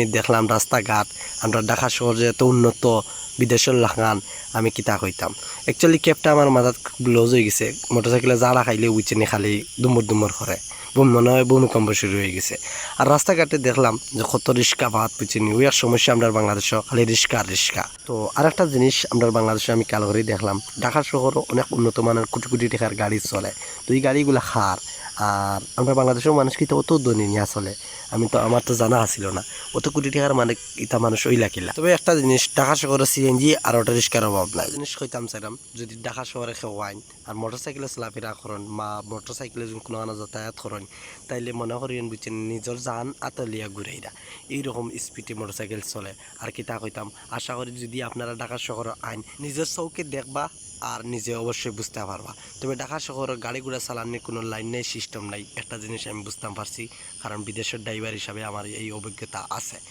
দেখলাম রাস্তাঘাট আমরা ঢাকা শহর যে এত উন্নত বিদেশের লাগান আমি কিতা কইতাম অ্যাকচুয়ালি ক্যাবটা আমার মাথাত লজ হয়ে গেছে মোটরসাইকেলে যারা খাইলে উইচেনি খালি দুমর করে মনে হয় ভূমিকম্প শুরু হয়ে গেছে আর রাস্তাঘাটে দেখলাম যে কত রিক্সা ভাত বুঝিনি ওই এক সমস্যা আমরা বাংলাদেশে খালি রিক্সা তো আরেকটা জিনিস আমরা বাংলাদেশে আমি কাল করে দেখলাম ঢাকা শহর অনেক উন্নত মানের কোটি কোটি টাকার গাড়ি চলে তো এই গাড়িগুলো খার আর আমরা বাংলাদেশের মানুষ কিন্তু অত ধনী নিয়ে চলে আমার তো জানা আছিল না অত কোটি টাকার মানে ইতা মানুষ ওইলা কিলা তবে একটা জিনিস ঢাকা শহরে সিএনজি আর অটো রিক্সার অভাব নাই জিনিস কইতাম চাইলাম যদি ঢাকা শহরে কেউ আইন আর মোটরসাইকেলে চলাফেরা করেন বা মোটরসাইকেলে যদি কোনো আনা যাতায়াত করেন তাইলে মনে করেন বুঝছেন নিজের জান আতলিয়া ঘুরাইরা এইরকম স্পিডে মোটরসাইকেল চলে আর কিতা কইতাম আশা করি যদি আপনারা ঢাকা শহরে আইন নিজের চৌকে দেখবা আর নিজে অবশ্যই বুঝতে পারবা তবে ঢাকা শহরের গাড়ি ঘোড়া চালানোর কোনো লাইন নেই সিস্টেম নাই একটা জিনিস আমি বুঝতে পারছি কারণ বিদেশের ড্রাইভার হিসাবে আমার এই অভিজ্ঞতা আছে।